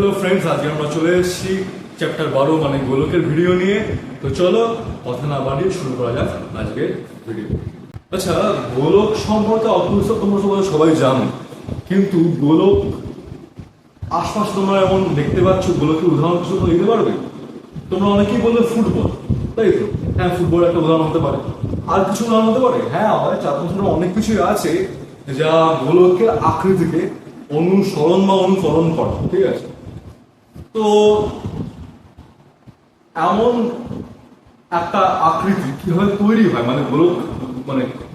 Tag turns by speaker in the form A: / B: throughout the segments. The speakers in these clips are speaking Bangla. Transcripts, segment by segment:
A: হ্যালো ফ্রেন্ডস, আজকে আমরা চলে এসেছি চ্যাপ্টার 12 মানে গোলকের ভিডিও নিয়ে। তো চলো কথা না বাড়িয়ে শুরু করা যাক আজকের ভিডিও। আচ্ছা, গোলক সম্পর্কে অদ্ভুত তোমরা সবাই জানো, কিন্তু গোলক আশপাশ তোমরা এমন দেখতে পাচ্ছ, গোলকের উদাহরণ কিছু দিতে পারবে? তোমরা অনেকেই বললে ফুটবল, তাই তো? হ্যাঁ, ফুটবল একটা উদাহরণ হতে পারে। আর কিছু উদাহরণ হতে পারে? হ্যাঁ, আমাদের চারপাশে অনেক কিছুই আছে যা গোলকের আকৃতিকে অনুসরণ বা অনুকরণ করে, ঠিক আছে? তো এমন একটা আকৃতি কিভাবে তৈরি হয়, মানে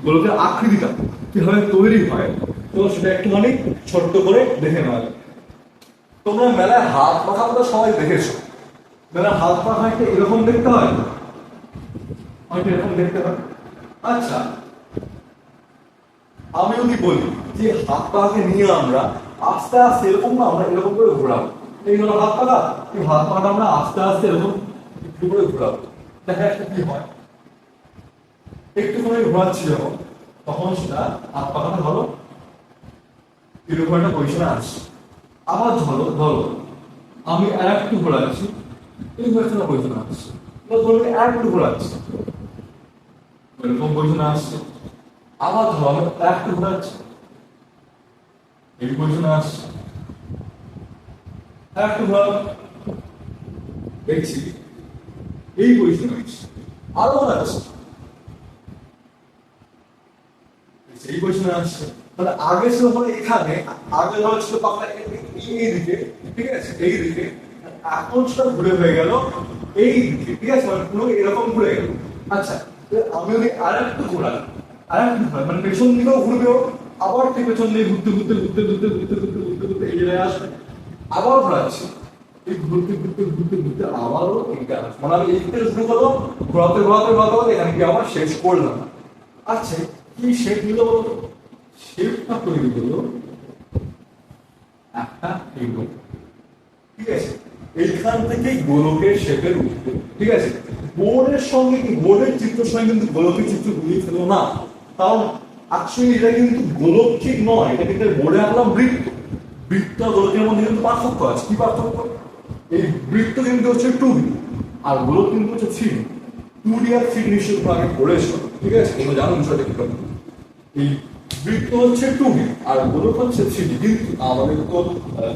A: গোলকের আকৃতিটা কিভাবে তৈরি হয়, তো সেটা একটুখানি ছোট্ট করে দেখে নেওয়া যায়। তোমরা মেলায় হাত পাখা সবাই দেখেছো। মেলায় হাত পাখাকে এরকম দেখতে হয়, হয়তো এরকম দেখতে হয়। আচ্ছা, আমি যদি বলি যে হাত পাখাকে নিয়ে আমরা আস্তে আস্তে এরকম না, আমরা এরকম করে ঘোরাবো। এই হলো হাত পাখা, এই হাত পাখাটা আমরা আস্তে আস্তে এরকম একটু করে ঘোরাবো। দেখা একটা কি হয়, একটু করে ঘোরাচ্ছি যখন, তখন সেটা হাত পাখাটা ধরো এরকম একটা পজিশনে আসছে। আবার ধরো ধরো আমি আর একটু ঘোরাচ্ছি, এরকম একটা পজিশনে আসছে। ধরো আর একটু ঘোরাচ্ছি, এরকম পজিশনে আসছে। আবার ধরো আমি আর একটু ঘোরাচ্ছি, এই পজিশনে আসছে। আর একটু ঘোরাবো, দেখছি এই পজিশনে আসছে। আরো ঘোরাচ্ছি, এই পজিশনে আসছে। মানে আগে ছিল মানে এখানে, আগে ধরো ছিল পাখা এইদিকে, ঠিক আছে, এইদিকে। এখন সেটা ঘুরে হয়ে গেল এই দিকে, ঠিক আছে, মানে পুরো এরকম ঘুরে গেল। আচ্ছা, আমি যদি আর একটু ঘোরাই, মানে পেছন দিকেও ঘুরবেও, আবার ঠিক পেছন দিয়ে ঘুরতে ঘুরতে ঘুরতে ঘুরতে ঘুরতে ঘুরতে ঘুরতে ঘুরতে এই জায়গায় আসবে। আবার ঘোরাচ্ছি, এই ঘুরতে ঘুরতে ঘুরতে ঘুরতে আবারও এইটা আসবে। মানে আমি এই দিকে শুরু করলাম, ঘোরাতে ঘোরাতে ঘোরাতে এখানে কি আবার শেষ করলাম। আচ্ছা, কি শেপ নিল বলতো? শেপটা তৈরি হলো একটা এইরকম, ঠিক আছে? এইখান থেকে গোলকের শেপের উঠবে, ঠিক আছে? বোর্ডের সঙ্গে কি, বোর্ডের চিত্রের সঙ্গে কিন্তু গোলকের চিত্র গুলিয়ে ফেলো না, কারণ অ্যাকচুয়ালি এটা কিন্তু গোলক ঠিক নয়, এটা কিন্তু বোর্ডে আনলাম বৃত্ত। বৃত্ত আর গোলকের মধ্যে কিন্তু পার্থক্য আছে। কি পার্থক্য? এই বৃত্ত কিন্তু হচ্ছে 2D আর গোলক কিন্তু হচ্ছে 3D। 2D আর 3D নিশ্চয়ই আগে পড়েছো, ঠিক আছে? তোমরা জানো বিষয়টা কি করে। এই বৃত্ত হচ্ছে 2D আর গোলক হচ্ছে 3D, কিন্তু আমাদের তো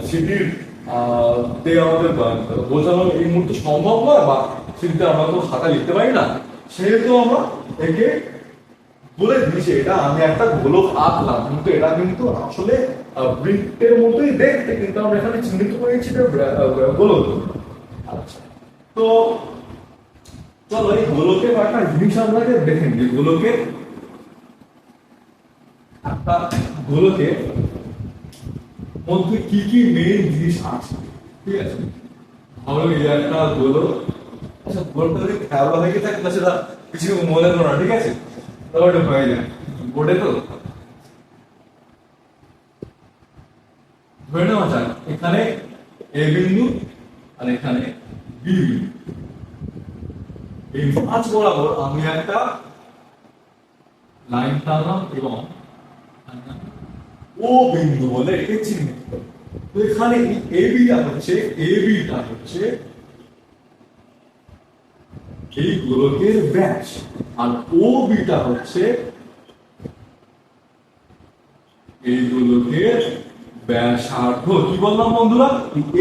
A: 3Dর আমাদের বোঝানো এই মুহূর্তে সম্ভব নয়, বা 3Dতে আমরা তো খাতায় লিখতে পারি না। সেহেতু আমরা একে বলে দিয়েছি এটা আমি একটা গোলক আঁকলাম, কিন্তু এটা কিন্তু আসলে বৃত্তের মতোই দেখতে, কিন্তু আমরা এখানে চিহ্নিত করেছি গোলক। আচ্ছা, তো চলো এই গোলকের একটা জিনিস আমরা দেখে নিই। গোলকের একটা গোলকের মধ্যে কি কি মেইন জিনিস আছে, ঠিক আছে? আমরা এই একটা গোলক, আচ্ছা গোলকটা যদি খেলা হয়ে থাকে না সেটা কিছু মনে করো না, ঠিক আছে? ওটা হয়ে যায় বোর্ডে। তো ধরে নেওয়া যাক এখানে এ বিন্দু আর এখানে বি বিন্দু। এই মাঝ বরাবর আমি একটা লাইন টানলাম এবং ও বিন্দু বলে একে চিহ্নিত করি। তো এখানে এ বিটা হচ্ছে এই গোলকের ব্যাস, আর ও বিটা হচ্ছে এই গোলকের ব্যাসার্ধ। কি বললাম বন্ধুরা?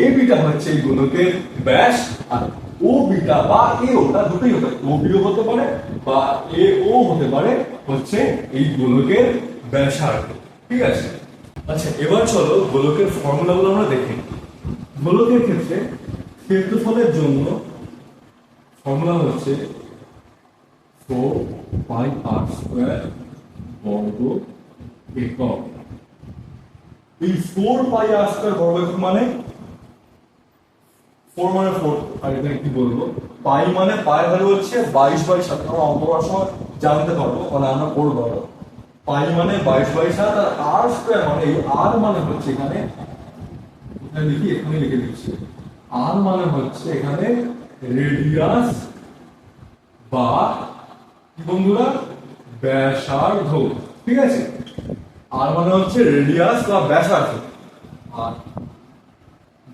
A: এ বিটা হচ্ছে এই গোলকের ব্যাস, আর ও বিটা বা এ ওটা দুটোই হতে পারে, ও বিও হতে পারে বা এ ও হতে পারে, হচ্ছে এই গোলকের ব্যাসার্ধ, ঠিক আছে? আচ্ছা, এবার চলো গোলকের ফর্মুলাগুলো আমরা দেখি। গোলকের ক্ষেত্রে ক্ষেত্রফলের জন্য ফর্মুলা হচ্ছে 4πr² বর্গ একক। এই 4πr² বর্গ একক মানে 4 মানে 4, আর এখানে কি বলবো, পাই মানে পাই ভ্যালু হচ্ছে 22/7। আমরা অঙ্ক করার সময় জানতে পারবো, মানে আমরা করবো। পাই মানে 22/7, আর আর স্কয়ার মানে এই আর মানে হচ্ছে এখানে লিখি, এখানে লিখে দিচ্ছি। আর মানে হচ্ছে এখানে রেডিয়াস বা কি বন্ধুরা, ব্যাসার্ধ, ঠিক আছে? আর মানে হচ্ছে রেডিয়াস বা ব্যাসার্ধ, আর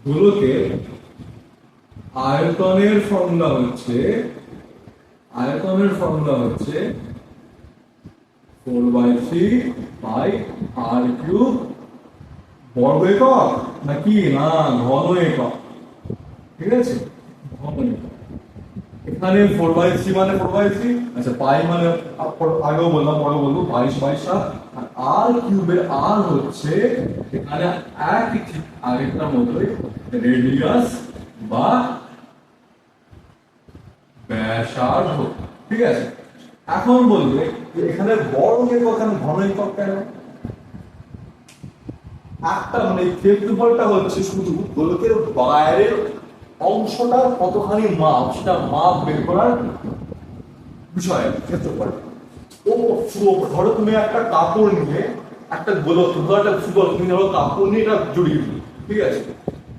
A: গোলকের আয়তনের ফর্মুলা হচ্ছে 4/3 পাই আর কিউব, বর্গ একক নাকি না ঘন একক, ঠিক আছে, ঘন একক। এখানে 4/3 মানে 4/3, আচ্ছা পাই মানে আগেও বললাম পরে বলবো 22/7, আর কিউবের আর হচ্ছে এখানে একই ঠিক আগেরটার মতোই রেডিয়াস বা ব্যাসার্ধ, ঠিক আছে। এখন বলবে যে এখানে বর্গ একক এখানে ঘন একক কেন? একটা মানে ক্ষেত্রফলটা হচ্ছে শুধু গোলকের বাইরের অংশটা কতখানি মাপ, সেটা মাপ বের করার বিষয় ক্ষেত্রফল। ও ধরো তুমি একটা কাপড় নিয়ে একটা গোলক, ধরো একটা ফুটবল তুমি ধরো কাপড় নিয়ে এটা জড়িয়ে দিলে, ঠিক আছে,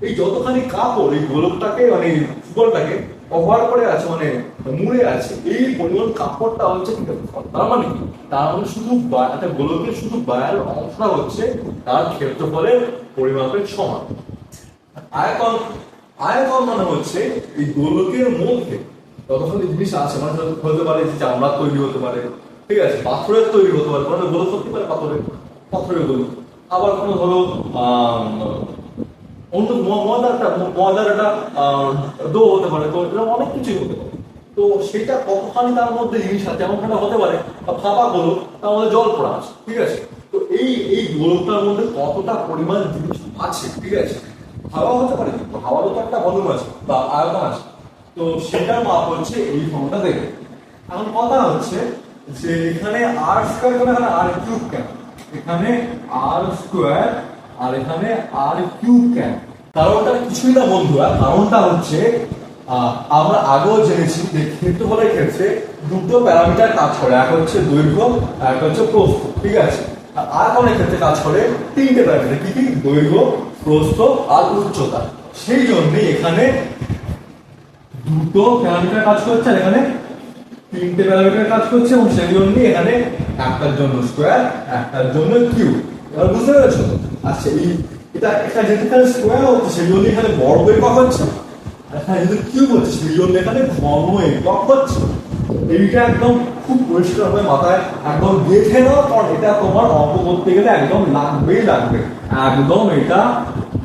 A: এই যতখানি কাপড় এই গোলকটাকে মানে ফুটবলটাকে কভার করে আছে মানে মুড়ে আছে, এই পরিমাণ কাপড়টা হচ্ছে ক্ষেত্রফল। তার মানে কি? তার মানে শুধু একটা গোলকের শুধু বাইরের অংশটা হচ্ছে তার ক্ষেত্রফলের পরিমাপের সমান। আয়তন, আয়তন মানে হচ্ছে এই গোলকের মধ্যে যতখানি জিনিস আছে, মানে হতে পারে যে চামড়ার তৈরি হতে পারে, ঠিক আছে, পাথরের তৈরি হতে পারে, মানে গোলক হতে পারে পাথরের গোলক, আবার কোনো ধরো অন্য ময়দার একটা ডো হতে পারে, তো এরকম অনেক কিছুই হতে পারে। তো সেটা কতখানি তার মধ্যে জিনিস আছে, এমনখানে হতে পারে ফাঁপা গোলক তার মধ্যে জল পড়া আছে, ঠিক আছে। তো এই গোলকটার মধ্যে কতটা পরিমাণ জিনিস আছে, ঠিক আছে, হাওয়া হতে পারে, হাওয়ারও তো একটা ভলিউম আছে বা আয়তন আছে, তো সেটার মাপ হচ্ছে এই ফর্মটা দেখে। এখন কথা হচ্ছে যে এখানে আর স্কোয়ার কেন, এখানে আর কিউব কেন? এখানে আর স্কোয়ার আর এখানে আর কিউব কেন? কারণটা কিছুই না বন্ধুরা, কারণটা হচ্ছে আমরা আগেও জেনেছি যে ক্ষেত্রফলের ক্ষেত্রে দুটো প্যারামিটার কাজ করে, এক হচ্ছে দৈর্ঘ্য আর এক হচ্ছে প্রস্থ, ঠিক আছে। আর আয়তনের ক্ষেত্রে কাজ করে তিনটে প্যারামিটার, কি কি? দৈর্ঘ্য, প্রস্থ আর উচ্চতা। সেই জন্যই এখানে দুটো প্যারামিটার কাজ করছে আর এখানে তিনটে প্যারামিটার কাজ করছে, এবং সেই জন্যই এখানে একটার জন্য স্কোয়ার একটার জন্য কিউব। এবার বুঝতে পেরেছো? আচ্ছা এটা যেখানে স্কোয়ার হচ্ছে সেই জন্য এখানে বর্গ একক হচ্ছে, এখানে যেহেতু কিউব হচ্ছে সেই জন্য এখানে ঘন একক হচ্ছে। এইটা একদম খুব পরিষ্কার ভাবে মাথায় একদম দেখে নাও, কারণ এটা তোমার অঙ্ক করতে গেলে একদম লাগবেই লাগবে একদম। এটা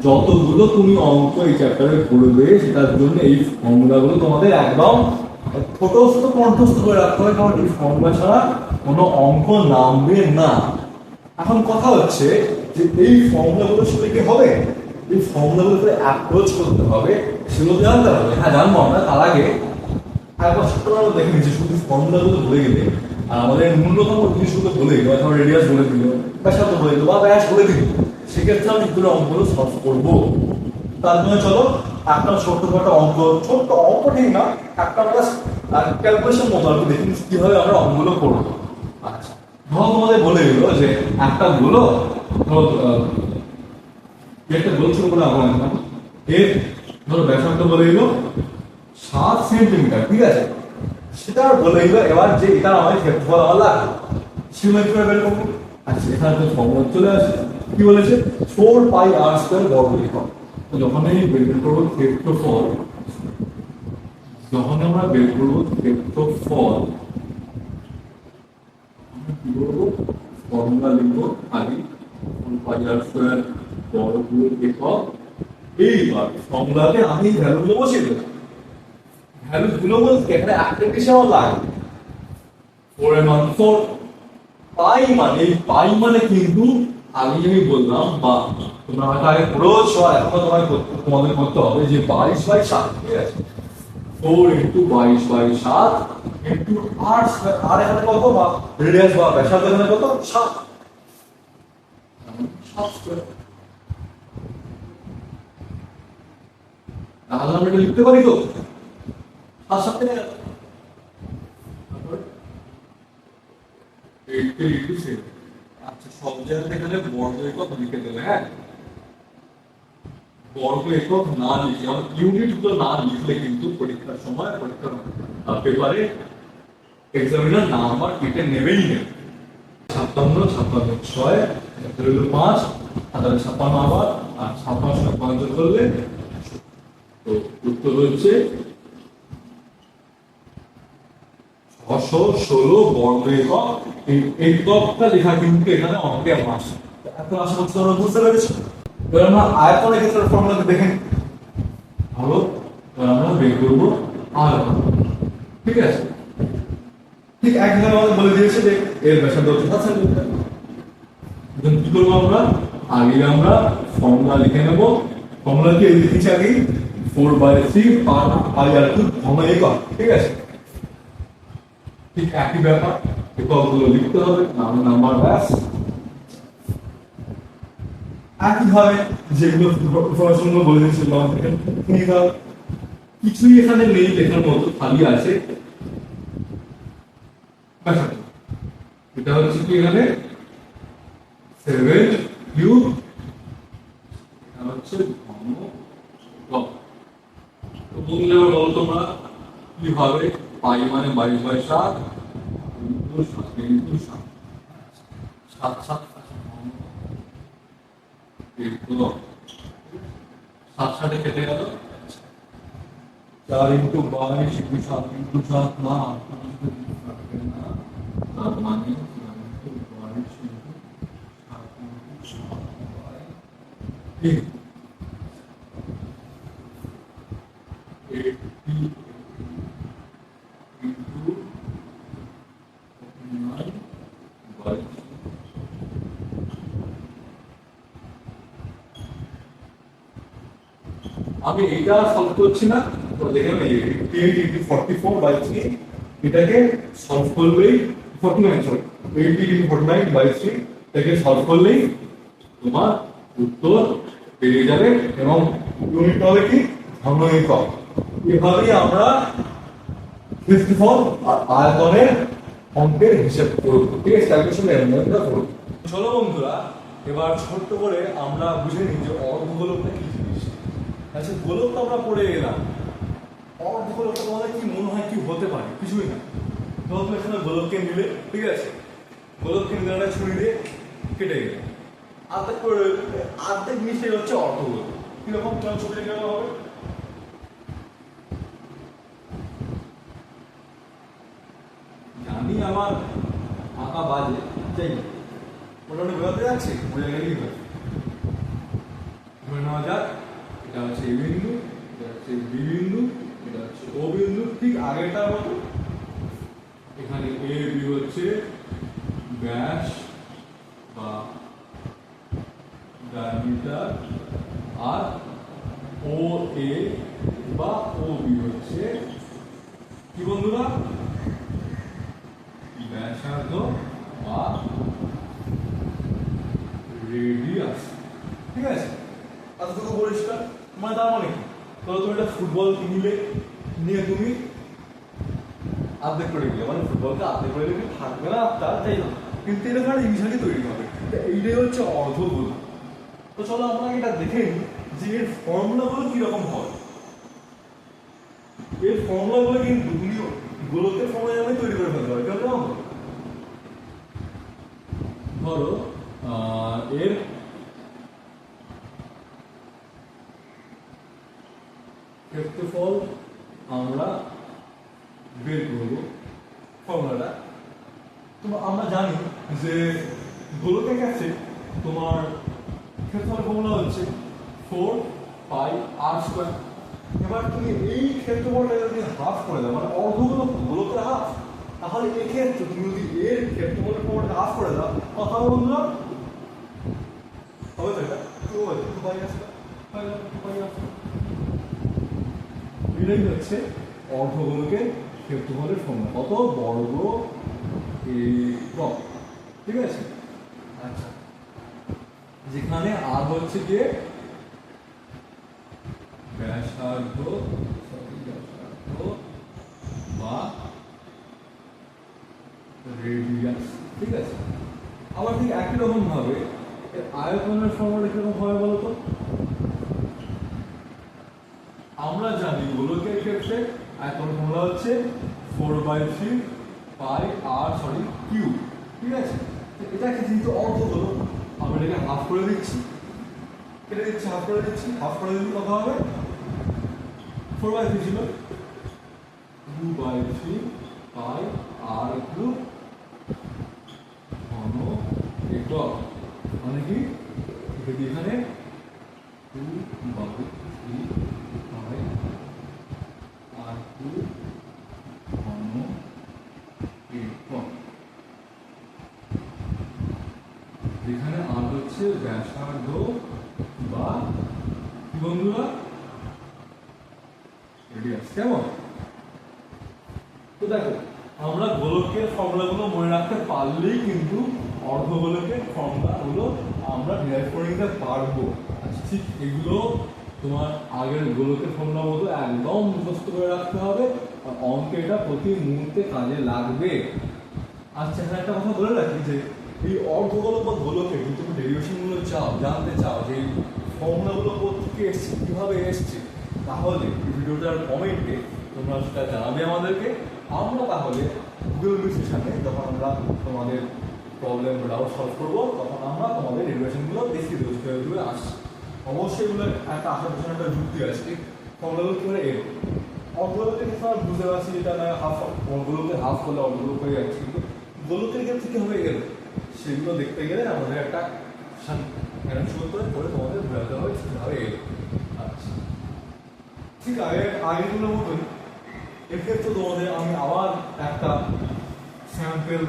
A: যতগুলো তুমি অঙ্ক এই চ্যাপ্টারে করবে সেটার জন্য এই ফর্মুলাগুলো তোমাদের একদম ছোটস্থ কণ্ঠস্থ করে রাখতে হবে, কারণ এই ফর্মুলা ছাড়া কোনো অঙ্ক নামবে না। এখন কথা হচ্ছে যে এই ফর্মুলাগুলোর সাথে কি হবে, এই ফর্মুলাগুলোকে অ্যাপ্রোচ করতে হবে, সেগুলো জানতে হবে। হ্যাঁ জানবো আমরা, তার আগে একবার ছোট্ট দেখে নিচ্ছি শুধু ফর্মুলাগুলো বলে গেলে আর আমাদের ন্যূনতম জিনিসগুলো বলে দিল, অথবা রেডিয়াস বলে দিল, ব্যাসার্ধ বলে দিল বা ব্যাস বলে দিল, সেক্ষেত্রে আমি দুটো অঙ্কগুলো সলভ করবো। তার জন্য চলো একটা ছোট্ট অঙ্ক, ছোট্ট অঙ্ক ঠিক না, একটা ক্যালকুলেশন মতো আর কি, দেখি কিভাবে আমরা অঙ্কগুলো করবো। আচ্ছা ধরো তোমাদের বলে দিল যে একটা গুলো একটা গোল ছোট করে আঁকলাম, এর ধরো ব্যাসার্ধ বলে দিল 7 সেন্টিমিটার, ঠিক আছে, সেটা বলে দিল এবার যে এটা আমাদের ক্ষেত্রফল আমার লাগবে, সেগুলো কিভাবে বের করবো? আচ্ছা এখানে তো ফর্মুলা চলে আসে, কি বলেছে 4 পাই আর স্কয়ার বর্গ একক। তো যখন আমি বের করবো ক্ষেত্রফল, যখন আমরা বের করবো ক্ষেত্রফল, কি করবো? ফর্মুলা লিখবো আগে 4 পাই আর স্কয়ার বর্গ একক। এইবার ফর্মুলাতে আমি ভ্যালুগুলো বসিয়ে দেবো, ভ্যালুগুলো বলতে এখানে একটা কিছু আমার লাগবে, 4 এর মান 4, পাই মানে কিন্তু আমি বললাম বা তোমরা হয়তো আগে পড়েছো, এখন তোমাদের করতে হবে যে 22/7, ঠিক আছে, 4 ইন্টু 22/7 ইন্টু আর আর এখানে কত বা রেডিয়াস বা ব্যাসার্ধ এখানে কত 7, তাহলে আমরা এটা লিখতে পারি তো 7 থেকে আচ্ছা সব জায়গাতে এখানে বর্গ একক লিখে দেবে। হ্যাঁ বর্গ একক না লিখে ইউনিট গুলো না লিখলে কিন্তু পরীক্ষার সময় পরীক্ষার পেপারে এক্সামিনার নাম্বার কেটে নেবেই নেবে। 56 56 6 5 56 আবার আর 56 5 করলে তো উত্তর হচ্ছে 616 বর্গ একক। এই এককটা লেখা কিন্তু এখানে অঙ্কে মাস। এখন আশা করছি তোমরা বুঝতে পেরেছো। এবার আমরা আয়তনের ক্ষেত্রে ফর্মুলাটা দেখেন ভালো। এবার আমরা বের করব আয়তন, ঠিক আছে। ঠিক একভাবে আমাদের বলে দিয়েছে যে এর ব্যাসার্ধ হচ্ছে 7 সেন্টিমিটার। এখন কি করবো আমরা? আগে আমরা ফর্মুলা লিখে নেব। ফর্মুলা কি লিখেছি আগে 4/3 πr³ ঘন একক, ঠিক আছে। ঠিক একই ব্যাপার, এককগুলো লিখতে হবে, নাম্বার ব্যাস। একইভাবে যেগুলো ইনফরমেশন বলে দিয়েছিল কিছুই এখানে নেই লেখার মতো, খালি আছে ব্যাসার্ধ। এটা হচ্ছে কি এখানে 7 কিউব, এটা হচ্ছে ঘন একক। তো বন্ধুরা বলো তোমরা কিভাবে পাই মানে 22/7 ইনটু 7 ইনটু 7 7 7 7 কেটে গেল 4 ইনটু 22 ইনটু 7 ইনটু 7 না তার মানে 4 ইনটু 22 ইনটু 7 ইনটু 7 আমি এটা সলভ করছি না, তো দেখে নেই 8 ইনটু 44/3 এটাকে সলভ করলেই 49 সরি 8 ইনটু 49/3 এটাকে সলভ করলেই তোমার উত্তর পেয়ে যাবে এবং ইউনিট হবে কি ঘন একক। এভাবেই আমরা ক্ষেত্রফল আর আয়তনের অঙ্কের হিসাব করব, ঠিক আছে। ক্যালকুলেশন এমনটা করব। চলো বন্ধুরা এবার ছোট্ট করে আমরা বুঝে নিই যে অর্ধগোলকটা কি জিনিস। আচ্ছা, গোলক তো আমরা পড়ে গেলাম, অর্ধগোলকটা তোমাদের কি মনে হয় কি হতে পারে? কিছুই না। ধরো এখানে গোলককে নিলে, ঠিক আছে, গোলককে নিলে একটা ছুরি দিয়ে কেটে গেলে অর্ধেক মিশে হচ্ছে অর্ধগোলক। কিরকম তোমার ছবিটা কিরকম হবে? জানি আমার আঁকা বাজে, যাই না মোটামুটি বোঝাতে যাচ্ছে, বোঝা গেলেই হয়। ধরে নেওয়া যাক এটা হচ্ছে এ বিন্দু, এটা হচ্ছে বি বিন্দু, এটা হচ্ছে ও বিন্দু, ঠিক আগেরটার মতো। এখানে এ বি হচ্ছে ব্যাস বা ডায়ামিটার, আর ও এ বা ও বি হচ্ছে কি বন্ধুরা? ব্যাসার্ধ বা রেডিয়াস, ঠিক আছে। এতটুকু পরিষ্কার। মানে তার মানে কি, ধরো তুমি একটা ফুটবল কিনলে, নিয়ে তুমি আর্ধেক করে দিলে, মানে ফুটবলটা আর্ধেক করে দিলে থাকবে না তার, তাই না? কিন্তু এরকম একটা জিনিসটাকে তৈরি হবে, এইটাই হচ্ছে অর্ধগোলক। তো চলো আমরা এটা দেখে নিই যে এর ফর্মুলাগুলো কিরকম হয়। এর ফর্মুলাগুলো কিন্তু তুমি গোলকের ফর্মুলা আমি তৈরি করে ফেলতে পারি। কেমন? ধরো এর ক্ষেত্রফল আমরা বের করব ফর্মুলাটা। তো আমরা জানি যে গোলকের কাছে তোমার ক্ষেত্রফল ফর্মুলা হচ্ছে 4πr²। এবার তুমি এই ক্ষেত্রফলটা যদি হাফ করে দাও, মানে অর্ধগোলক গোলকের হাফ, তাহলে এক্ষেত্রে তুমি যদি এর ক্ষেত্রফলের ফর্মুলাটা হাফ করে দাও, কথা বন্ধুরা হবে তো এটা 2π আসবে, এটাই হচ্ছে অর্ধগোলকের ক্ষেত্রফলের ফর্মুলা, কত বর্গ একক, ঠিক আছে। আচ্ছা, যেখানে আর হচ্ছে গিয়ে ব্যাসার্ধ বা রেডিয়াস, ঠিক আছে। আবার ঠিক একই রকম ভাবে আয়তনের ফর্মুলা কিরকম হয় বলতো? আমরা জানি গোলকের ক্ষেত্রে আয়তনের ফর্মুলা হচ্ছে 4/3 πr³ ঠিক আছে। এটাকে যেহেতু অর্ধগোলক, আমরা এটাকে হাফ করে দিচ্ছি, কেটে দিচ্ছি, হাফ করে দিচ্ছি, হাফ করে দিলে কত হবে 4/3 ছিল 2/3 পাই আর কিউব ঘন একক, মানে কি এখানে 2/3 পাই আর কিউব ঘন একক। এখানে আর হচ্ছে ব্যাসার্ধ বা কি বন্ধুরা রেডিয়াস। কেমন? তো দেখো আমরা গোলকের ফর্মুলাগুলো মনে রাখতে পারলেই কিন্তু অর্ধগোলকের ফর্মুলাগুলো আমরা ডিরাইভ করে নিতে পারবো। আচ্ছা ঠিক এগুলো তোমার আগের গোলকের ফর্মুলা মতো একদম মুখস্থ করে রাখতে হবে, আর অঙ্কে এটা প্রতি মুহূর্তে কাজে লাগবে। আচ্ছা এখানে একটা কথা বলে রাখি যে এই অর্ধগোলক বা গোলকের যদি তুমি ডেরিভেশনগুলো চাও, জানতে চাও যে এই ফর্মুলাগুলো কোথেকে এসছে, কীভাবে এসছে, তাহলে ভিডিওটার কমেন্টে তোমরা সেটা জানাবে আমাদেরকে। আমরা তাহলে গুগল মিট সেশনে যখন আমরা তোমাদের প্রবলেম ডাউট সলভ করবো, তখন আমরা তোমাদের ডেরিভেশনগুলো দেখিয়ে দেবো কীভাবে আসছে। অবশ্যই এগুলো একটা আসার পেছনে একটা যুক্তি আছে, ফর্মুলাগুলো কী করে এলো। অর্ধগোলকের ক্ষেত্রে আমরা বুঝতে পারছি যেটা না হাফ, অর্ধগোলকে হাফ করলে অর্ধগোলক হয়ে যাচ্ছে, কিন্তু গোলকের ক্ষেত্রে কীভাবে এলো সেগুলো দেখতে গেলে আমাদের একটা সুন্দর করে তোমাদের বোঝাতে হবে কীভাবে এলো। আচ্ছা ঠিক আগেগুলোর মতোই এক্ষেত্রে তোমাদের আমি আবার একটা স্যাম্পেল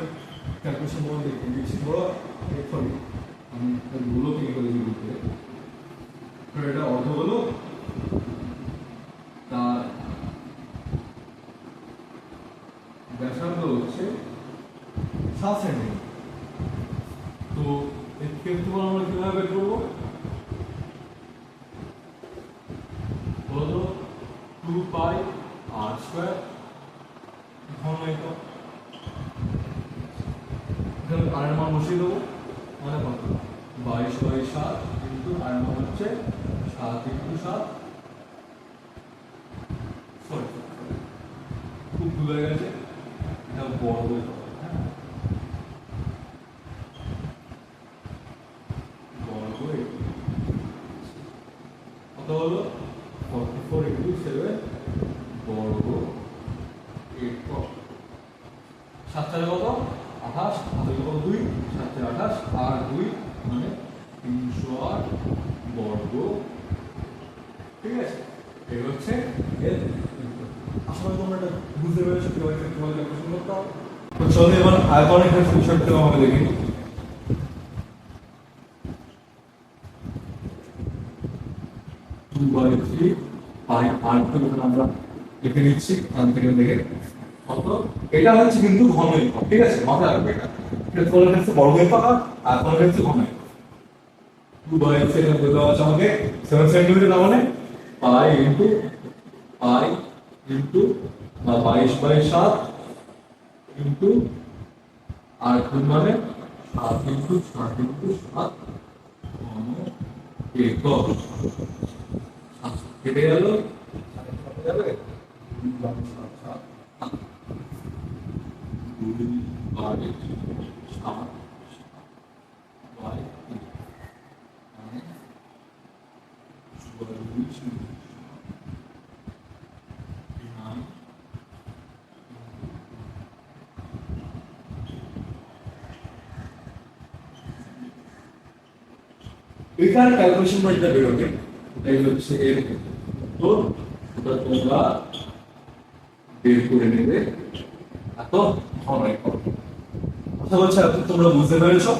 A: ক্যালকুলেশন করে দেখে দিচ্ছি। ধরো সরি আমি গোলক কি করেছি বলতে, এটা অর্ধগোলক, তার ব্যাসার্ধ হচ্ছে 7 সেন্টিমিটার। তো এর ক্ষেত্রফল আমরা কিভাবে বের করবো বলো? 2 পাই আর স্কয়ার ঘন একক। এখানে আর এর মান বসিয়ে দেবো, মানে কত 22/7 কিন্তু আর এর মান হচ্ছে 7 × 7। সরি খুব ভুল হয়ে গেছে, এটা বর্গ, কত হলো 44/7 বর্গ একক। 7 4 কত 28, 28 কত 2, 7 4 28 আর 2 মানে 308 বর্গ। ঠিক আছে, এই হচ্ছে এর। আসলে তোমরা এটা বুঝতে পেরেছো কিভাবে ক্যালকুলেশন করতে হবে। তো চলো এবার আয়তনের ক্ষেত্রে বিষয়টা আমরা দেখি। আমরা লিখে নিচ্ছি থেকে দেখে কত, এটা হচ্ছে কিন্তু ঘন একক। ঠিক আছে, মাথায় রাখবে এটা, ক্ষেত্রফলের ক্ষেত্রে বর্গ একক আর আয়তনের ক্ষেত্রে ঘন একক। 2/3 এর মধ্যে দেওয়া আছে আমাকে 7 সেন্টিমিটার, তার মানে পাই ইনটু 22/7 ইনটু আর মানে 7 × 7 ঘন একক। কেটে গেল, যাবে 2/7 এখানে ক্যালকুলেশন করে যেটা বেরোবে এটাই হচ্ছে এর উত্তর। তোমরা বের করে নেবে এত ঘন একক। আশা করছি তোমরা বুঝতে পেরেছো।